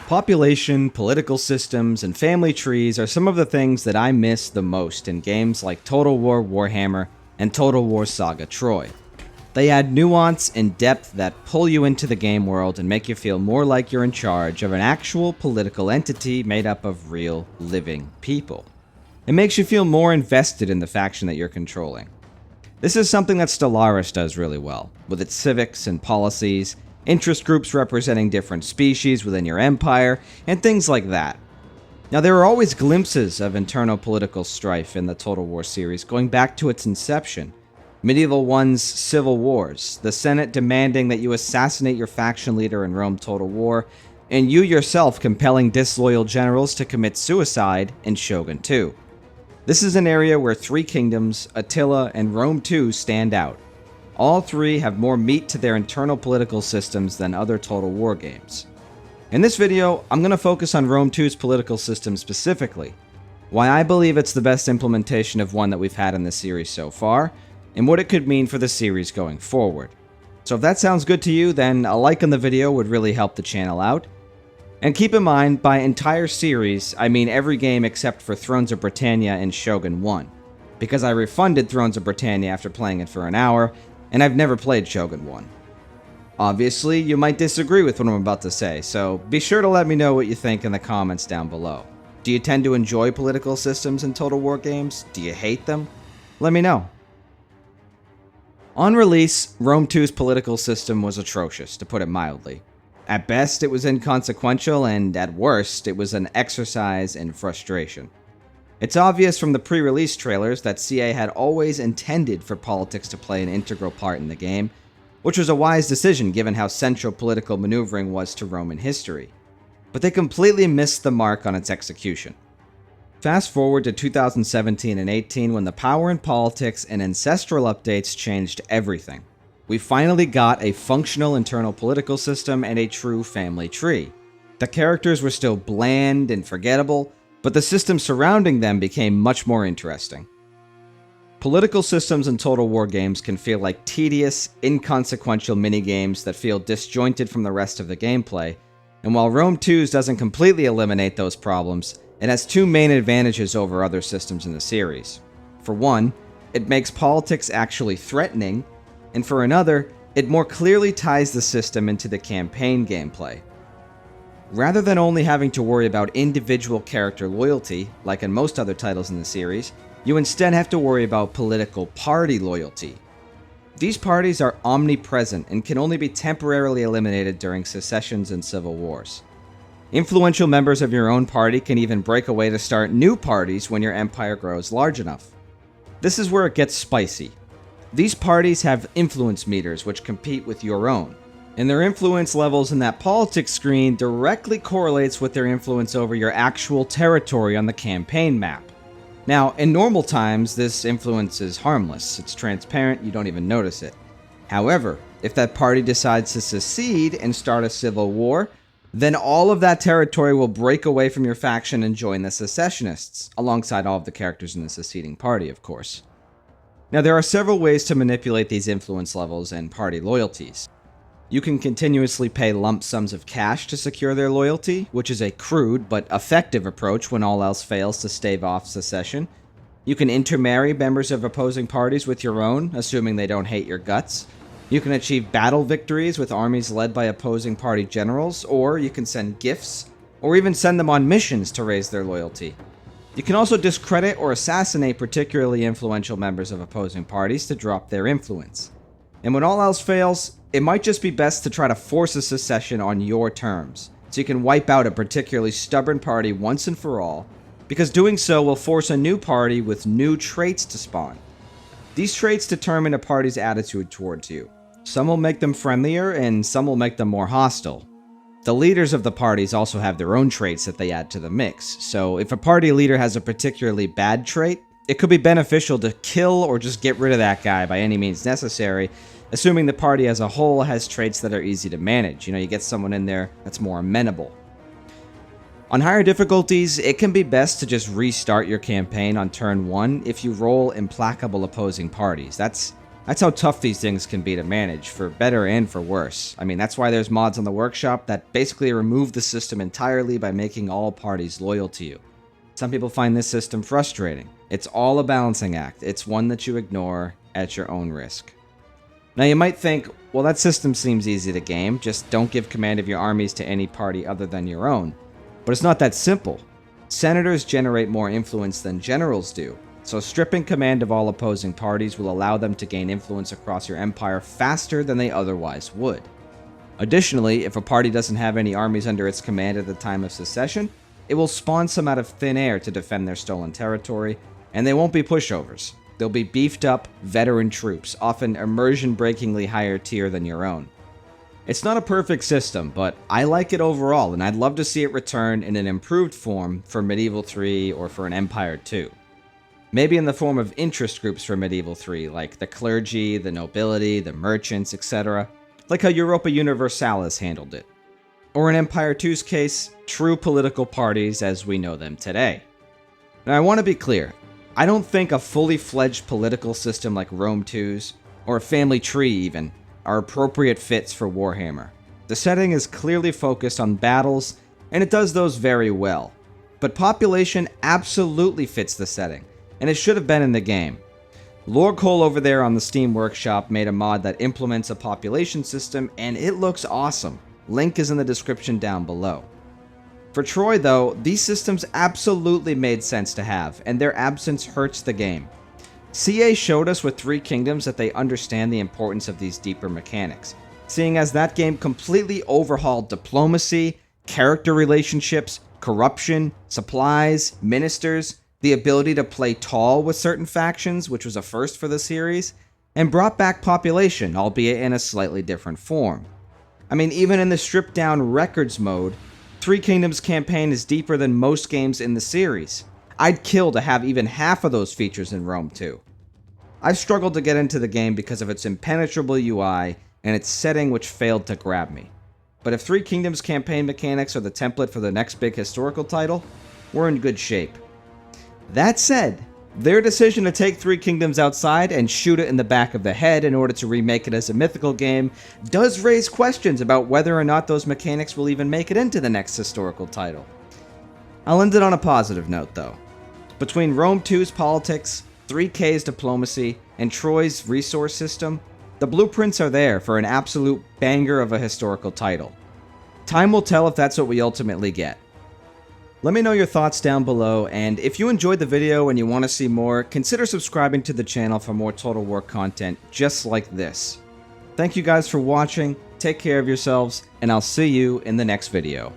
Population, political systems, and family trees are some of the things that I miss the most in games like Total War Warhammer and Total War Saga Troy. They add nuance and depth that pull you into the game world and make you feel more like you're in charge of an actual political entity made up of real, living people. It makes you feel more invested in the faction that you're controlling. This is something that Stellaris does really well, with its civics and policies, interest groups representing different species within your empire, and things like that. Now, there are always glimpses of internal political strife in the Total War series going back to its inception. Medieval One's civil wars, the Senate demanding that you assassinate your faction leader in Rome Total War, and you yourself compelling disloyal generals to commit suicide in Shogun 2. This is an area where Three Kingdoms, Attila, and Rome 2 stand out. All three have more meat to their internal political systems than other Total War games. In this video, I'm going to focus on Rome 2's political system specifically, why I believe it's the best implementation of one that we've had in the series so far, and what it could mean for the series going forward. So if that sounds good to you, then a like on the video would really help the channel out. And keep in mind, by entire series, I mean every game except for Thrones of Britannia and Shogun 1, because I refunded Thrones of Britannia after playing it for an hour, and I've never played Shogun 1. Obviously, you might disagree with what I'm about to say, so be sure to let me know what you think in the comments down below. Do you tend to enjoy political systems in Total War games? Do you hate them? Let me know. On release, Rome 2's political system was atrocious, to put it mildly. At best, it was inconsequential, and at worst, it was an exercise in frustration. It's obvious from the pre-release trailers that CA had always intended for politics to play an integral part in the game, which was a wise decision given how central political maneuvering was to Roman history. But they completely missed the mark on its execution. Fast forward to 2017 and 18 when the power in politics and ancestral updates changed everything. We finally got a functional internal political system and a true family tree. The characters were still bland and forgettable, but the system surrounding them became much more interesting. Political systems in Total War games can feel like tedious, inconsequential minigames that feel disjointed from the rest of the gameplay, and while Rome 2's doesn't completely eliminate those problems, it has two main advantages over other systems in the series. For one, it makes politics actually threatening, and for another, it more clearly ties the system into the campaign gameplay. Rather than only having to worry about individual character loyalty, like in most other titles in the series, you instead have to worry about political party loyalty. These parties are omnipresent and can only be temporarily eliminated during secessions and civil wars. Influential members of your own party can even break away to start new parties when your empire grows large enough. This is where it gets spicy. These parties have influence meters which compete with your own, and their influence levels in that politics screen directly correlates with their influence over your actual territory on the campaign map. Now, in normal times, this influence is harmless. It's transparent, you don't even notice it. However, if that party decides to secede and start a civil war, then all of that territory will break away from your faction and join the secessionists, alongside all of the characters in the seceding party, of course. Now, there are several ways to manipulate these influence levels and party loyalties. You can continuously pay lump sums of cash to secure their loyalty, which is a crude but effective approach when all else fails to stave off secession. You can intermarry members of opposing parties with your own, assuming they don't hate your guts. You can achieve battle victories with armies led by opposing party generals, or you can send gifts, or even send them on missions to raise their loyalty. You can also discredit or assassinate particularly influential members of opposing parties to drop their influence. And when all else fails, it might just be best to try to force a secession on your terms, so you can wipe out a particularly stubborn party once and for all, because doing so will force a new party with new traits to spawn. These traits determine a party's attitude towards you. Some will make them friendlier, and some will make them more hostile. The leaders of the parties also have their own traits that they add to the mix, so if a party leader has a particularly bad trait, it could be beneficial to kill or just get rid of that guy by any means necessary, assuming the party as a whole has traits that are easy to manage. You get someone in there that's more amenable. On higher difficulties, it can be best to just restart your campaign on turn 1 if you roll implacable opposing parties. That's That's how tough these things can be to manage, for better and for worse. I mean, that's why there's mods on the workshop that basically remove the system entirely by making all parties loyal to you. Some people find this system frustrating. It's all a balancing act. It's one that you ignore at your own risk. Now you might think, well, that system seems easy to game, just don't give command of your armies to any party other than your own. But it's not that simple. Senators generate more influence than generals do, so stripping command of all opposing parties will allow them to gain influence across your empire faster than they otherwise would. Additionally, if a party doesn't have any armies under its command at the time of secession, it will spawn some out of thin air to defend their stolen territory, and they won't be pushovers. They'll be beefed up, veteran troops, often immersion-breakingly higher tier than your own. It's not a perfect system, but I like it overall, and I'd love to see it return in an improved form for Medieval 3 or for an Empire 2. Maybe in the form of interest groups for Medieval 3, like the clergy, the nobility, the merchants, etc., like how Europa Universalis handled it. Or in Empire 2's case, true political parties as we know them today. Now I want to be clear, I don't think a fully fledged political system like Rome 2's, or a family tree even, are appropriate fits for Warhammer. The setting is clearly focused on battles, and it does those very well. But population absolutely fits the setting, and it should have been in the game. Lord Cole over there on the Steam Workshop made a mod that implements a population system, and it looks awesome. Link is in the description down below. For Troy though, these systems absolutely made sense to have, and their absence hurts the game. CA showed us with Three Kingdoms that they understand the importance of these deeper mechanics, seeing as that game completely overhauled diplomacy, character relationships, corruption, supplies, ministers, the ability to play tall with certain factions, which was a first for the series, and brought back population, albeit in a slightly different form. I mean, even in the stripped down records mode, Three Kingdoms campaign is deeper than most games in the series. I'd kill to have even half of those features in Rome 2. I've struggled to get into the game because of its impenetrable UI and its setting which failed to grab me. But if Three Kingdoms campaign mechanics are the template for the next big historical title, we're in good shape. That said, their decision to take Three Kingdoms outside and shoot it in the back of the head in order to remake it as a mythical game does raise questions about whether or not those mechanics will even make it into the next historical title. I'll end it on a positive note though. Between Rome 2's politics, 3K's diplomacy, and Troy's resource system, the blueprints are there for an absolute banger of a historical title. Time will tell if that's what we ultimately get. Let me know your thoughts down below, and if you enjoyed the video and you want to see more, consider subscribing to the channel for more Total War content just like this. Thank you guys for watching, take care of yourselves, and I'll see you in the next video.